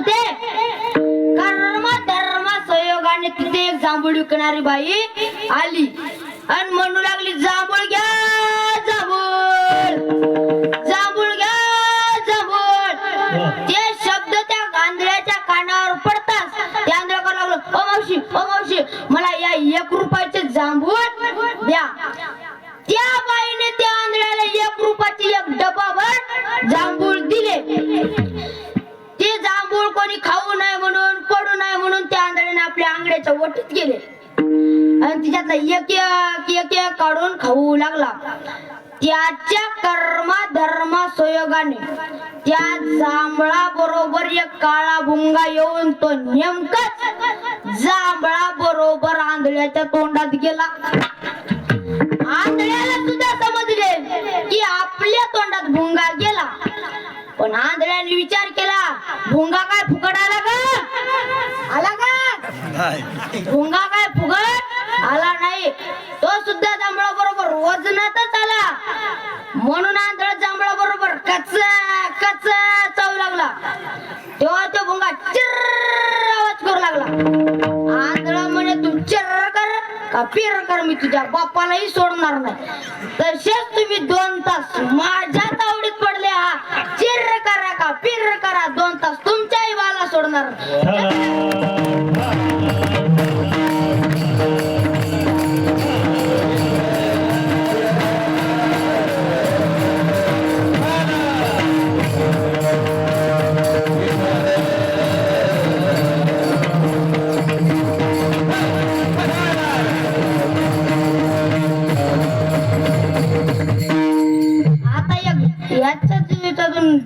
तिथे कर्म धर्म संयोगाने तिथे एक जांभूळ विकणारी बाई आली आणि म्हणू लागली, जांभूळ घ्या जांभूळ, जांभूळ घ्या जांभूळ. ते शब्द त्या आंधळ्याच्या कानावर पडताच ते आंधळा करायला लागलो, ओ मावशी मला या 1 रुपयाचे जांभूळ द्या. त्या बाईने त्या आंधळ्याला 1 रुपयाची एक डबाभर जांभूळ दिले. ते जांभूळ कोणी खाऊ नये म्हणून पडू नये म्हणून त्या आंधळ्याने आपल्या आंगड्याच्या वटीत गेले आणि तिच्यातला एक एक काढून खाऊ लागला. त्याच्या कर्म धर्म संयोगाने त्या जांभळा बरोबर एक काळा भुंगा येऊन तो नेमकाच जांभळा बरोबर आंधळ्याच्या तोंडात गेला. आंधळ्याला सुद्धा समजले की आपल्या तोंडात भुंगा गेला, पण आंधळ्याने विचार केला, भुंगा काय फुकट आला का? आला का? भुंगा काय फुकट आला नाही. तो सुद्धा जांभळा बरोबर वजनातच आला. म्हणून आंधळा जांभळा बरोबर कच्चा चावू लागला. तेव्हा तो भुंगा चिर्र आवाज करू लागला. आंधळा म्हणे, तू चिर्र कर का पिर कर, मी तुझ्या बापालाही सोडणार नाही. तसेच तुम्ही 2 तास माझ्या तावडीत पडले आहात. चिर्र करा का पिर करा, 2 तास तुमच्याही बाला सोडणार.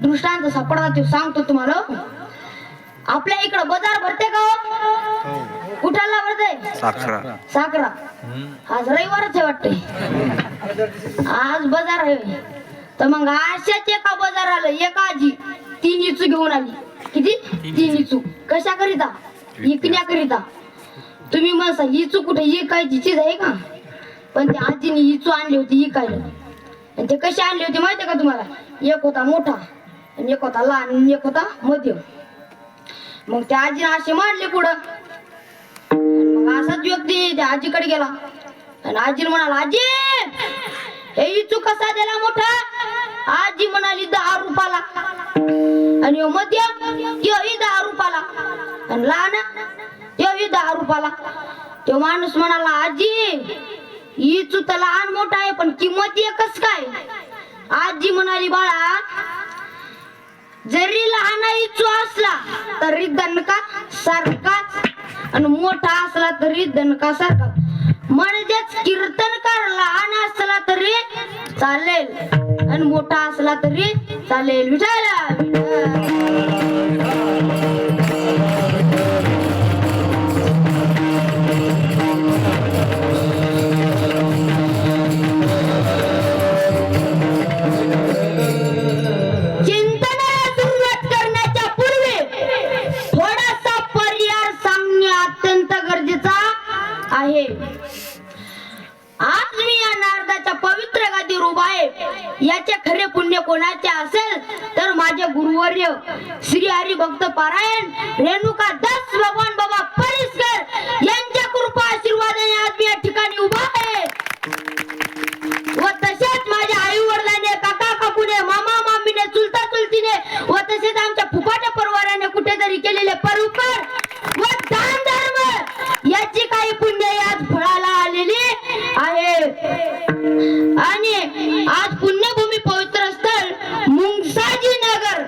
दृष्टांत सापडता सांगतो तुम्हाला. आपल्या इकडं बाजार भरते का? कुठाला भरते? साखरा. आज रविवारच आहे वाटते, आज बाजार आहे. तर मग अशाच एका बाजार आलं, एक आजी 3 इचू घेऊन आली. किती? 3 इचू. कशा करिता? इकण्याकरिता. तुम्ही म्हणसा इचू कुठे इकायची चीज आहे का? पण त्या आजीने इचू आणली होती इकायला. आणि ते कसे आणले होते माहिती का तुम्हाला? एक होता मोठा आणि एक होता लहान आणि एक होता मध्यम. मग त्या आजीने असे मांडले पुढं. मग असाच व्यक्ती त्या आजीकडे गेला आणि आजीला म्हणाला, आजी हे इचू कसा दिला मोठा? आजी म्हणाली 10 रुपयाला. आणि मध्यम तोही 10 रुपयाला आणि लहान तोही 10 रुपयाला. तो माणूस म्हणाला, आजी इचू तर लहान मोठा आहे पण किंमत एकच काय? आजी म्हणाली, बाळा जरी लहान इचू असला तरी दणका सारखाच आणि मोठा असला तरी दणका सारखा. म्हणजेच कीर्तनकार लहान असला तरी चालेल आणि मोठा असला तरी चालेल. आज मी या नारदाच्या पवित्र गादीवर उभा आहे. याचे खरे पुण्य कोणाचे असेल तर माझे गुरुवर्य श्री हरी भक्त पारायण रेणुका दास भगवान बाबा परिसकर यांच्या कृपा आशीर्वादाने आज मी या ठिकाणी उभा आहे. व तसेच माझ्या आई वडिलांनी, काका काकूने, मामा मामीने, चुलता चुलतीने व तसेच आमच्या फुफाट्या परिवाराने कुठेतरी केलेले परोपकार व दान धर्म याची काही पुण्य आज फळाला आलेली आहे. आणि आज पुण्यभूमी पवित्र स्थळ मुंगसाजी नगर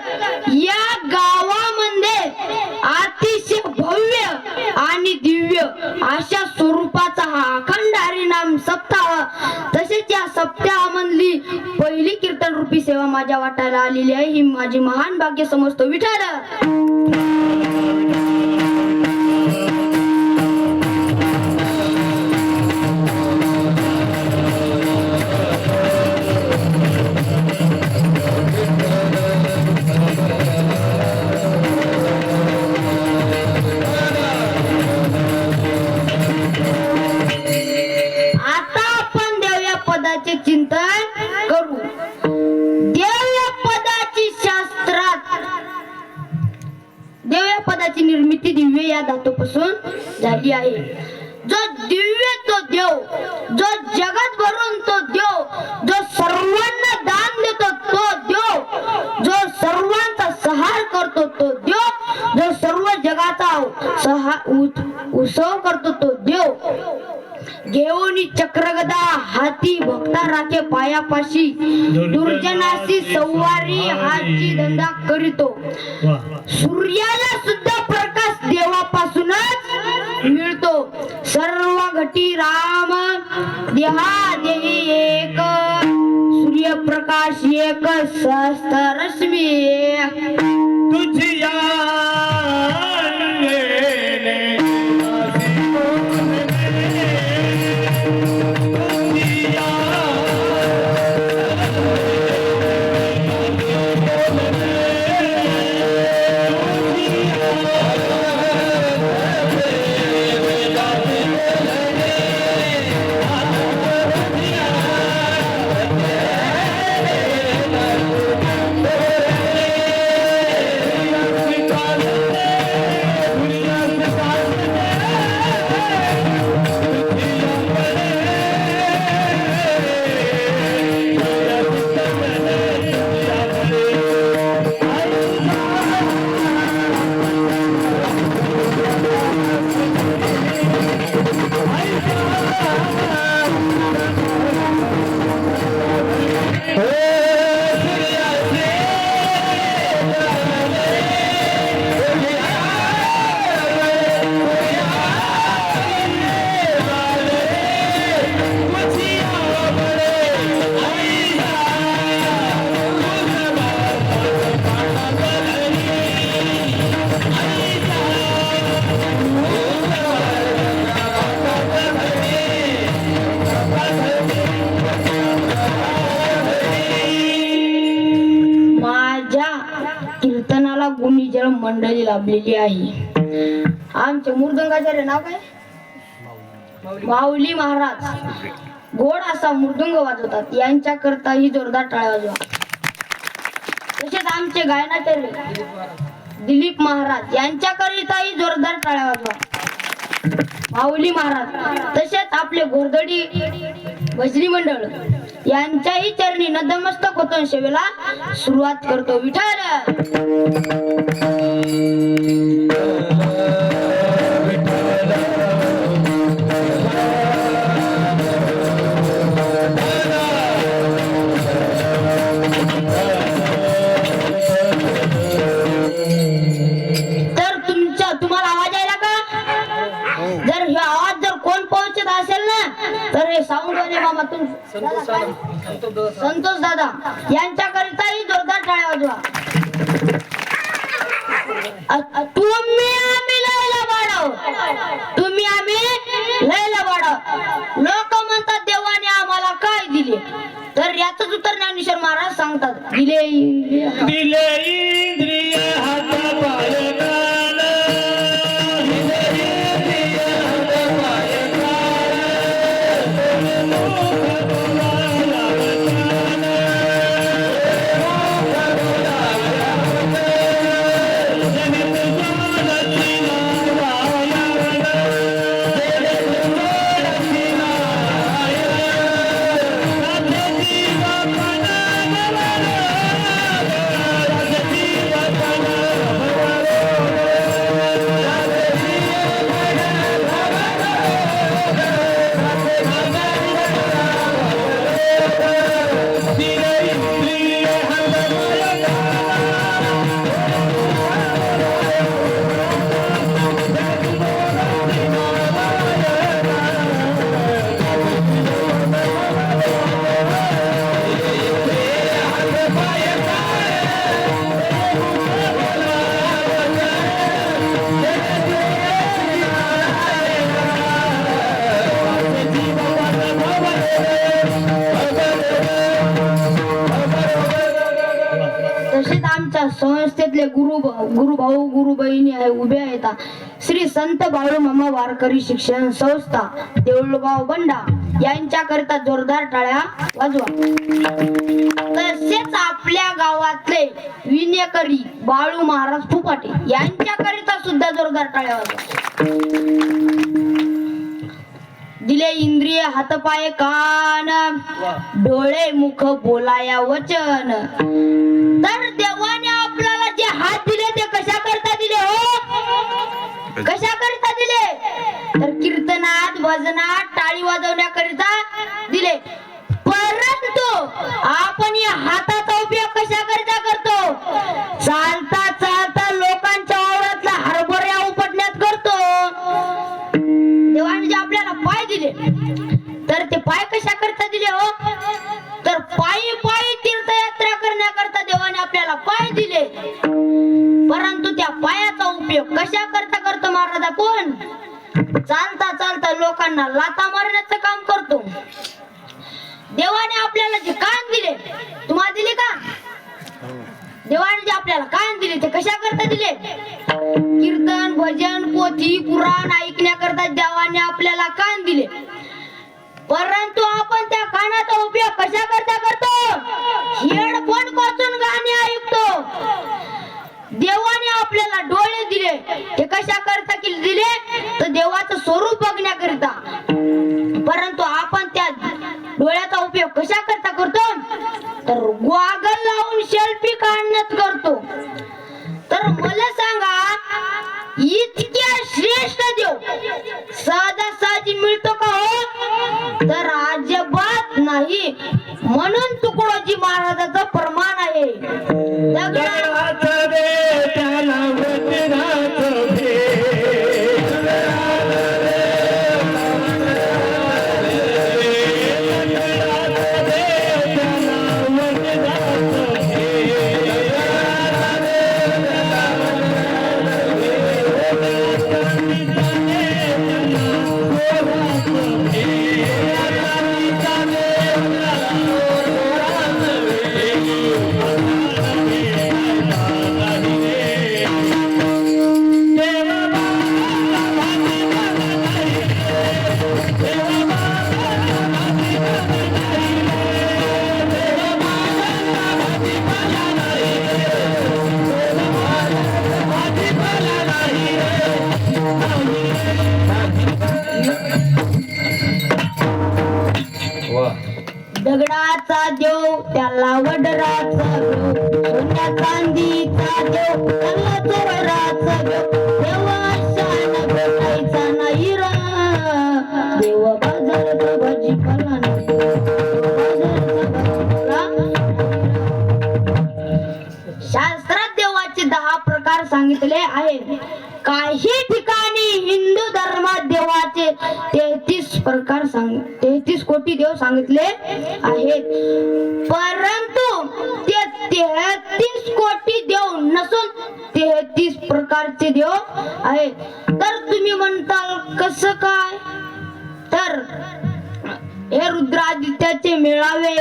या गावामध्ये अतिशय भव्य आणि दिव्य अशा स्वरूपाचा हा अखंड हरिनाम सप्ताह, तसेच या सप्ताहामधली पहिली कीर्तन रूपी सेवा माझ्या वाटायला आलेली आहे. ही माझी महान भाग्य समजतो. विठ्ठल चिंतन करू. देव या पदाची शास्त्रात पदाची निर्मिती दिव्य या धातूपासून झाली आहे. जो दिव्य तो देव, जो जगत भरून तो देव, जो सर्वांना दान देतो तो देव, जो सर्वांचा सहार करतो तो देव, जो सर्व जगाचा उत्सव करतो तो देव. घेऊनी चक्रगदा हाती भक्ता राखे पायापाशी, दुर्जनाशी सवारी हाची धंदा करीतो. सूर्याला सुद्धा प्रकाश देवापासूनच मिळतो. सर्व घटी राम देहा देही एक, सूर्यप्रकाश एक सहस्त्ररश्मी एक. तुझी गुणीजळ मंडळी लाभलेली आहे. आमचे मृदंगाचार्य नाव काय? माऊली महाराज गोड असा मृदंग वाजवतात. यांच्या करता ही जोरदार टाळ्या वाजवा. तसेच आमचे गायनाचार्य दिलीप महाराज यांच्याकरिता ही जोरदार टाळ्या वाजवा. माऊली महाराज तसेच आपले घोरदडी भजनी मंडळ यांच्याही चरणी नतमस्तक होतो. सेवेला सुरुवात करतो. विठ्ठल तुम्हाला आवाज यायला का? जर हे आवाज जर कोण पोहोचत असेल ना तर हे साऊंड वाले मामा संतोष दादा यांच्याकरिताही जोरदार टाळ्या वाजवा. तुम्ही आम्ही लयला वाढव, तुम्ही आम्ही लयला वाढव. लोक म्हणतात देवाने आम्हाला काय दिले, तर याच उत्तर ज्ञानेश्वर महाराज सांगतात. दिले इंद्रिय हात पाय संस्थेतले गुरु भाऊ गुरु बहिणी आहे उभे आहेत. श्री संत बाळू मामा वारकरी शिक्षण संस्था देऊळगाव बंडा यांच्याकरिता जोरदार टाळ्या वाजवा. तसेच आपल्या गावातले विनेकरी बाळू महाराज फुपाटे यांच्याकरिता सुद्धा जोरदार टाळ्या वाजवा. दिले इंद्रिय हातपाय कान डोळे मुख बोलाया वचन. तर देवाने आपल्याला जे हात दिले ते कशा करता दिले हो? कशा करता दिले? तर कीर्तनात भजनात टाळी वाजवण्याकरिता दिले. परंतु आपण या हाताचा उपयोग कशा करता करतो? चालता चालता लोकांच्या वावरातला हरभऱ्या उपटण्यात करतो. देवाने जे आपल्याला पाय दिले तर ते पाय कशा करता दिले हो? तर पायी पायी तीर्थयात्रा करण्याकरता देवाने आपल्याला पाय दिले. परंतु त्या पायाचा उपयोग कशा करता करतो महाराज आपण? चालता चालता लोकांना लाथा मारण्याचं काम करतो. देवाने आपल्याला जे कान दिले, तुम्हाला दिले का? देवाने जे आपल्याला कान दिले ते कशा करता दिले? कीर्तन भजन पोथी पुराण ऐकण्याकरता देवाने आपल्याला कान दिले. परंतु आपण त्या कानाचा उपयोग कशा करता करतो? हेडफोन पासून गाणे ऐकतो. देवाने आपल्याला डोळे दिले ते कशा करता दिले? तर देवाचं स्वरूप बघण्याकरिता. परंतु आपण त्या डोळ्याचा उपयोग कशा करता करतो? तर गॉगल लावून सेल्फी काढण्यात करतो. तर मला सांगा, इतक्या श्रेष्ठ देव सहजासहजी मिळतो का हो? तर अजिबात नाही. म्हणून तुकडोजी महाराजाचं प्रमाण आहे, दगडाचं दे त्याला वज्राचं घे. दगडाचा देव त्याला वडराचा देव, सोन्या चांदीचा देव त्याला चोराचा देव. देवा शान भेटायचा नाही रा, देव बाजाराचा भाजीपाला नाही, बाजाराचा भाजीपाला. शास्त्रात देवाचे 10 प्रकार सांगितले आहेत. काही ठिकाणी हिंदू धर्मात देवाचे 33 कोटी देव सांगितले आहेत. परंतु ते 33 कोटी देव नसून 33 प्रकारचे देव आहेत. तर तुम्ही म्हणताल कसं काय? तर हे रुद्रादित्याचे मेळावे,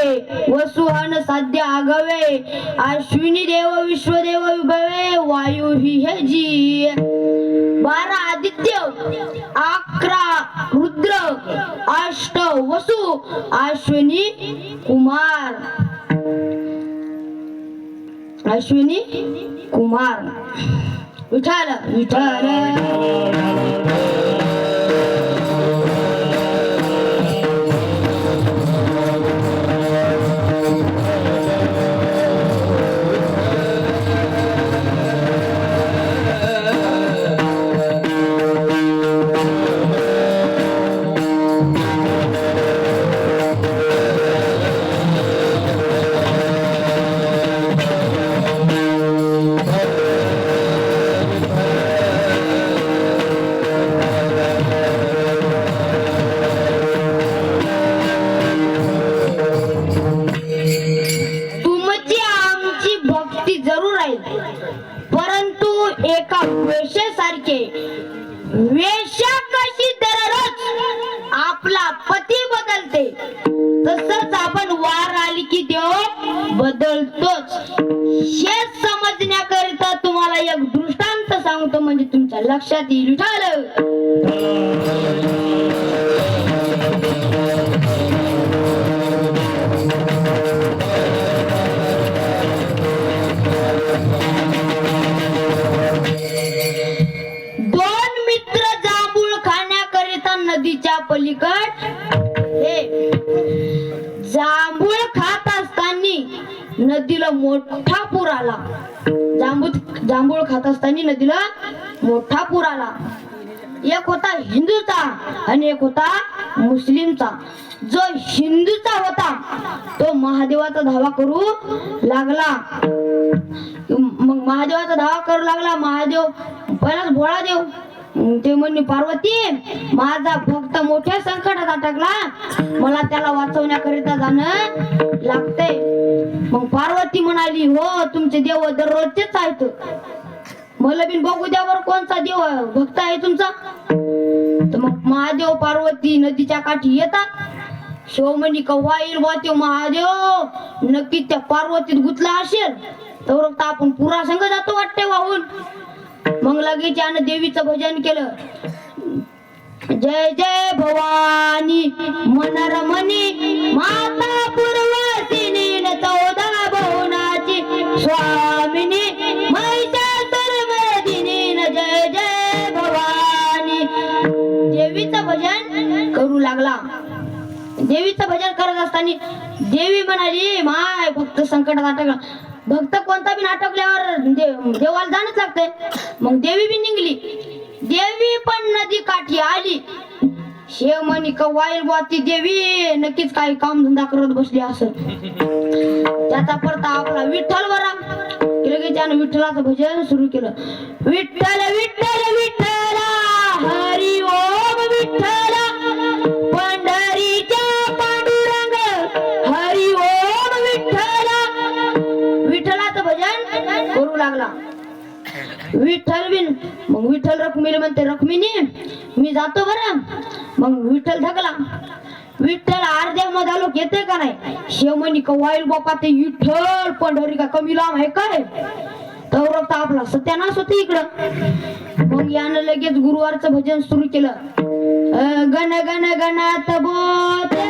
वसुहन साध्य आगवे, अश्विनी देव विश्वदेव विभवे, वायू ही हे जी. 12 आदित्य, 11 रुद्र, 8 वसु, अश्विनी कुमार. अश्विनी कुमार. विठ्ठल विठ्ठल. एका वेश्यासारखे वेश्या कशी दररोज आपला पती बदलते, तसंच आपण वार आली की देव बदलतोच. हे समजण्याकरिता तुम्हाला एक दृष्टांत सांगतो, म्हणजे तुमच्या लक्षात येईल. पलीकड हे जांभूळ खात असताना नदीला मोठा पूर आला. जांभूळ खात असताना नदीला मोठा पूर आला. एक होता हिंदूचा आणि एक होता मुस्लिमचा. जो हिंदूचा होता तो महादेवाचा धावा करू लागला. मग महादेवाचा धावा करू लागला. महादेव पहिलाच भोळा देव. ते म्हणे पार्वती माझा भक्त मोठ्या संकटात अटकला, मला त्याला वाचवण्याकरिता जाणं लागते. मग पार्वती म्हणाली हो तुमचे देव दररोजचेच आहेत, मला बिन बघू द्या बरं कोणता देव भक्त आहे तुमचा. तर मग महादेव पार्वती नदीच्या काठी येतात. शिव म्हणी कव्हा येईल बा ते महादेव, नक्कीच त्या पार्वतीत गुतला असेल तर आपण पुरा संघ जातो वाटते वाहून. मग लगेच यानं देवीचं भजन केलं. जय जय भवानी मनरमणी माता पूर्वसिनी 14 भुवनाची स्वामिनी महिषासुरमर्दिनी जय जय भवानी. देवीचं भजन करू लागला. देवीचं भजन करत असताना देवी म्हणाली माय भक्त संकटात अटकला. भक्त कोणता बी अटकल्यावर देवाला जाणंच लागतंय. मग देवी बी निघली. देवी पण नदी काठी आली. शेव म्हणी कवाईल बुवा ती देवी नक्कीच काही काम धंदा करत बसली असं. त्याचा परता आपला विठ्ठल बरा. लगेच त्यानं विठ्ठलाचं भजन सुरू केलं. विठ्ठल विठ्ठल विठ्ठला हरी ओम विठ्ठला पंढरीच्या पांडुरंग हरी ओम विठ्ठला. विठ्ठलाचं भजन करू लागला. विठ्ठल बिन मग विठ्ठल रखुमीला म्हणते रखुमिनी मी जातो बरं. मग विठ्ठल थकला. विठ्ठल अर्ध्या मध्ये लोक येते का नाही. शेवमणी कवाईल बापा ते विठ्ठल पंढरी का कमी लांब आहे काय. तर आपला सत्यानाश होते इकडं. मग यानं लगेच गुरुवारचं भजन सुरू केलं. गण गण गणात बोते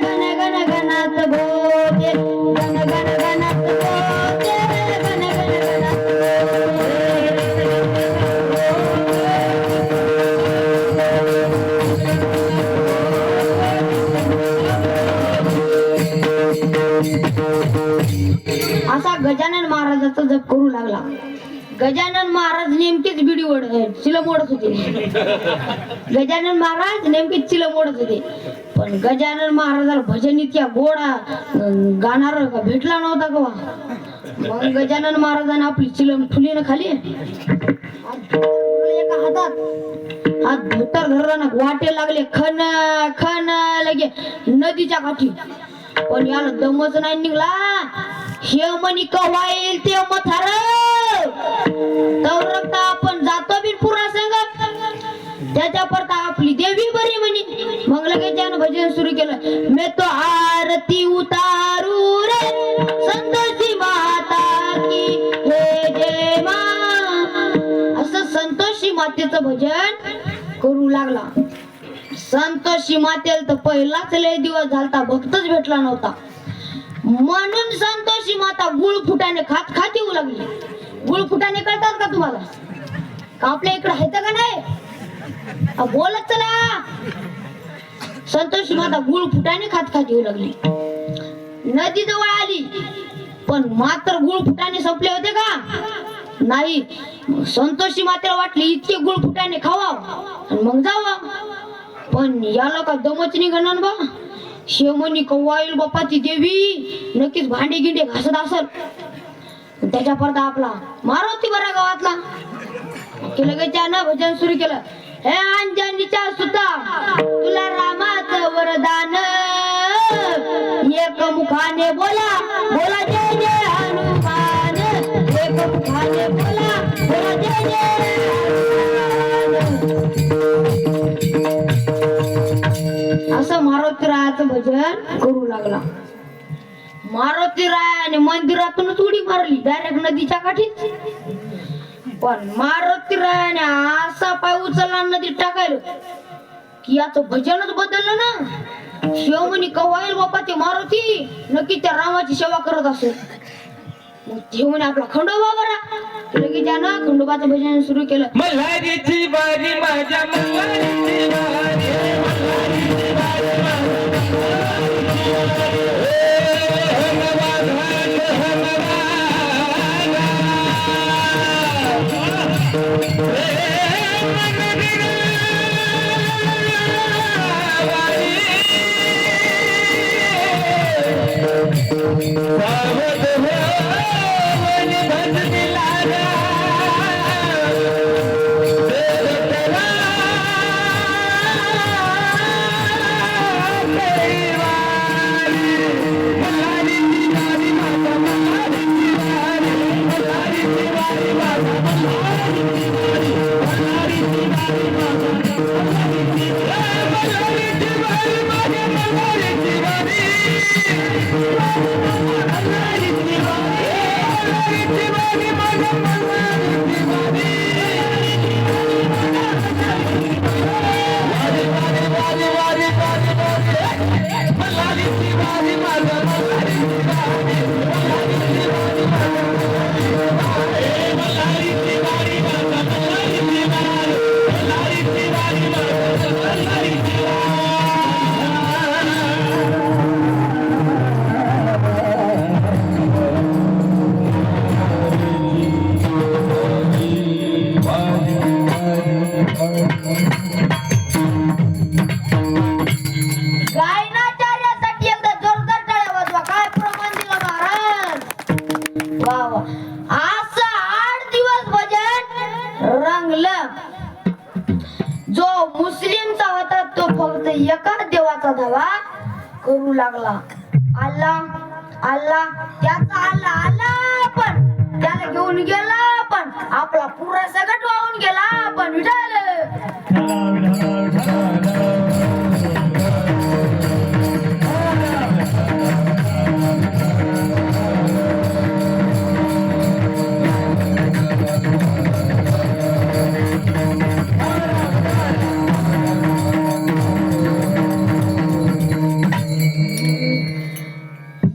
गण गण गणात बोते गण गण गणात बोते गण गण गणात असा गजानन महाराजाचा जप करू लागला. गजानन महाराज नेमकेच बिडी चिलम ओढत होते. गजानन महाराज नेमकेच चिलम ओढत होते. पण गजानन महाराजाला भजन इतक्या गोडा गाणार भेटला नव्हता का. मग गजानन महाराजांना आपली चिलम फुलीनं खाली एका हातात धोतर धरला वाटे लागले खन खन लगे नदीच्या काठी. पण याला दमच नाही निघला. हे म्हणी कव्हा येईल ते मथार तर आपण जातो बिन पुरा संगत. त्याच्या परता आपली देवी बरी म्हणी. मग लगेच त्यानं भजन सुरू केलं. मैं तो आरती उतारू रे संतोषी माता की हे जय मा. असं संतोषी मातेचं भजन करू लागला. संतोषी मातेला तर पहिलाच लय दिवस झालता भक्तच भेटला नव्हता. म्हणून संतोषी माता गुळ फुटाने खात खात येऊ लागली. गुळ फुटाने कळतात का तुम्हाला का आपल्या इकडे आहेत का नाही. बोलत चला. संतोषी माता गुळ फुटाने खात खात येऊ लागली. नदी जवळ आली पण मात्र गुळ फुटाने संपले होते का नाही. संतोषी मातेला वाटली इतके गुळ फुटाने खावा आणि मग जावा. पण याला का दमच निघणार बा. शेवमणी कव्वाईल बापाची देवी नक्कीच भांडी गिंडे घासत असल. त्याच्या परता आपला मारुती बरा गावातला लगेच त्यानं भजन सुरू केलं. हे अंजनीच्या सुता तुला रामाचं वरदान एक मुखाने बोला बोला जय जय हनुमान. एक मुखाने बोला बोला जय जय असं मारुती रायाचं भजन करू लागला. मारुती रायाने मंदिरातूनच उडी मारली डायरेक्ट नदीच्या काठीच. पण मारुती रायाने असा पाय उचलला नदीत टाकायला की याचं भजनच बदललं ना. शिवमणी कव्वाईल बापा ते मारुती नक्की त्या रामाची सेवा करत असेल. मग ठेवून आपला खंडोबा बरा लगेच त्यानं खंडोबाचं भजन सुरू केलं. मल्हारीची बारी माझ्या मल्हारीची बारी गायनाचार्यासाठी एकदा जोरदार टाळ्या वाजवा. काय प्रमाण दिलं महाराज. वा वा. असं 8 दिवस भजन रंगलं. जो मुस्लिमचा होता तो फक्त एकाच देवाचा धावा करू लागला. अल्लाह अल्लाह. त्याचा अल्लाह आला पण त्याला घेऊन गेला पण आपला पुरा सगळं वाहून गेला पण विठाल.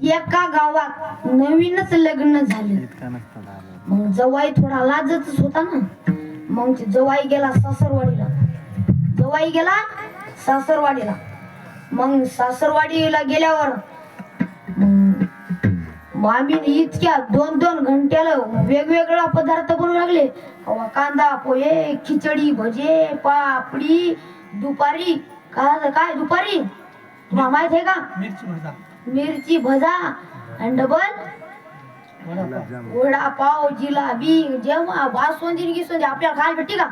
एका गावात नवीनच लग्न झालं. मग जवाई थोडा लाजच होता ना. मग जवाई गेला सासरवाडीला. जवाई गेला सासरवाडीला. मग सासरवाडीला गेल्यावर मामीने इतक्या 2-2 घंट्याला वेगवेगळा पदार्थ बनवू लागले. कांदा पोहे, खिचडी, भजे, पापडी. दुपारी काय दुपारी तुम्हाला माहित आहे का? मिरची भजा आणि डबल वडापाव, जिलाबी, जेव्हा बासुंदी गिसुंदी आपल्याला खायला भेटते का?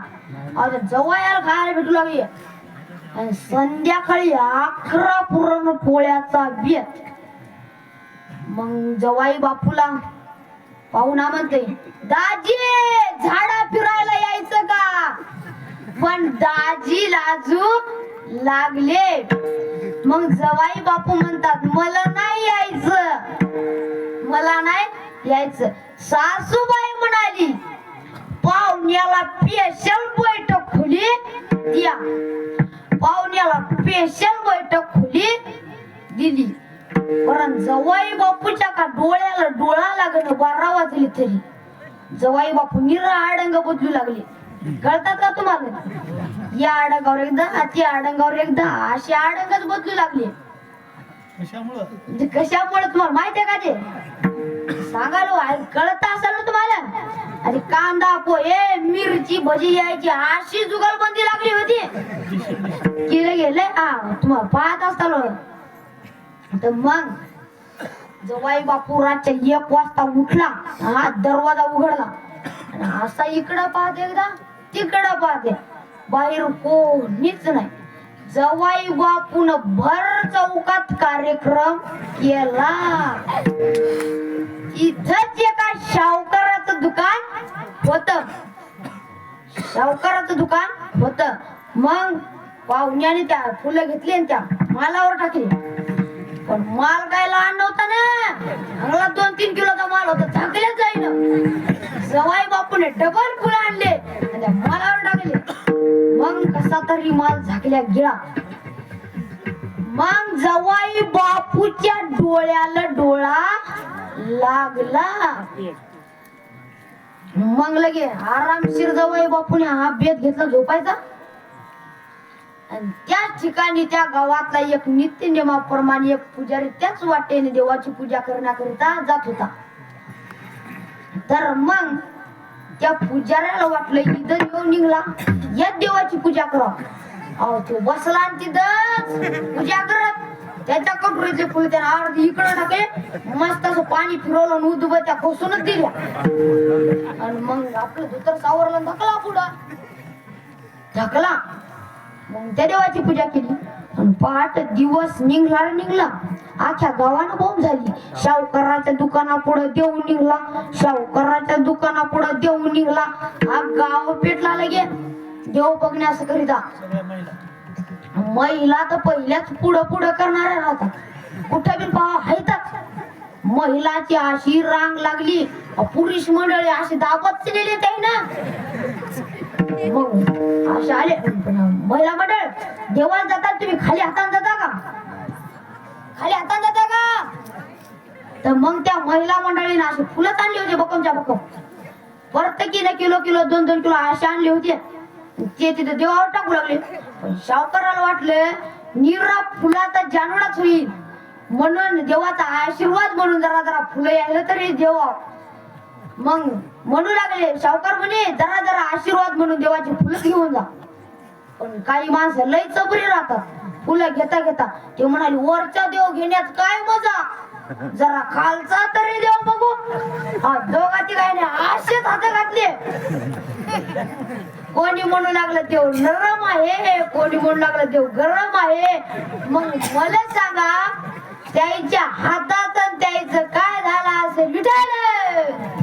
आता जवळ खायला भेटू लागली. आणि संध्याकाळी 11 पुरणपोळ्याचा बेत. मग जवाई बापूला पाहुणा म्हणते, दाजी झाडा फिरायला यायचं का? पण दाजी लाजू लागले. मग जवाई बापू म्हणतात, मला नाही यायचं, मला नाही यायचं. सासूबाई म्हणाली, पाहुण्याला स्पेशल बैठक खोली द्या. पाहुण्याला स्पेशल बैठक खोली दिली. पण जवाई बापूच्या का डोळ्याला डोळा लागणं 12 वाजले तरी जवाई बापू निरा आडंग बदलू लागले. कळतात का तुम्हाला? या आडंगावर एकदा, त्या आडंगावर एकदा, अशी आडंगच बदलू लागले. कशामुळे तुम्हाला माहिती आहे का ते? सांगालो कळत असेल ना तुम्हाला. अरे कांदा पोहे, मिरची भजी यायची अशी जुगलबंदी लागली होती. केले गेले तुम्हाला पाहत असताल. तर मग जवाई बापू रातच्या 1 वाजता उठला. दरवाजा उघडला आणि असा इकडं पाहते एकदा तिकडं पाहते. बाहेर कोणीच नाही. जवाई बापून भर चौकात कार्यक्रम केला. इथंच एका शावकाराचं दुकान होत. शावकाराचं दुकान होत. मग पाहुण्याने त्या फुलं घेतली आणि त्या मालावर टाकली. पण माल काय लहान नव्हता ना. चांगला 2-3 किलोचा माल होता. झाकलेच जाईन. जवाई बापूने डबल फुलं आणले आणि त्या मालावर टाकले. मग कसा तरी माल झाकल्या गेला. मग जवाई बापूच्या डोळ्याला डोळा लागला. मग लगे आरामशीर जवाई बापूने हा बेत घेतला झोपायचा. आणि त्याच ठिकाणी त्या गावातला एक नित्य नियमाप्रमाणे एक पुजारी त्याच वाटेने देवाची पूजा करण्याकरिता जात होता. तर मग त्या पुजाऱ्याला वाटलं इथं देव निघला, या देवाची पूजा करा. अहो तो बसला आणि तिथं पूजा करत त्याच्या कटोरीतले फुल त्याने अर्धी इकडे टाकले, मस्त असं पाणी फिरवलं आणि उदबत्या खोसूनच दिल्या. आणि मग आपलं धोतर सावरलं, धकला पुढं ढकला. मग त्या देवाची पूजा केली आणि पहाट दिवस निघला. आख्या गावानं बोंब झाली. शाहूकाराच्या दुकानापुढे देऊ निघला, शाहूकाराच्या दुकानापुढे देऊ निघला. हा गाव पेटला लगे देव बघण्याकरिता. महिला तर पहिल्याच पुढं करणाऱ्या राहतात, कुठे बी पहा हायताच. महिलाची अशी रांग लागली, पुरुष मंडळी अशी दाबत दिलेली काही ना. मग असे आले महिला मंडळ, देवाला जातात तुम्ही खाली हाताने जाता का? खाली हाताने जाता का? तर मग त्या महिला मंडळीने असे फुलंच आणली होती, बकमच्या बकम. प्रत्येकीने किलो 2-2 किलो असे आणले होते. ते तिथे देवावर टाकू लागले. पण शावकाराला वाटलं निरा फुलाचा जानोडाच होईल, म्हणून देवाचा आशीर्वाद म्हणून जरा फुलं यायला तरी देवा. मग म्हणू लागले शावकार म्हणे जरा आशीर्वाद म्हणून देवाची फुलं घेऊन जा. पण काही माणसं लय चबरी राहतात, फुलं घेता ते म्हणाले वरचा देव घेण्यात काय मजा, जरा खालचा तरी देव बघू. हा दोघाची काय नाही असेच हात घातले. कोणी म्हणू लागलं देव नरम आहे, कोणी म्हणू लागलं देव गरम आहे. मग मला सांगा त्याच्या हातात त्याचं काय झालं असेल विठाल.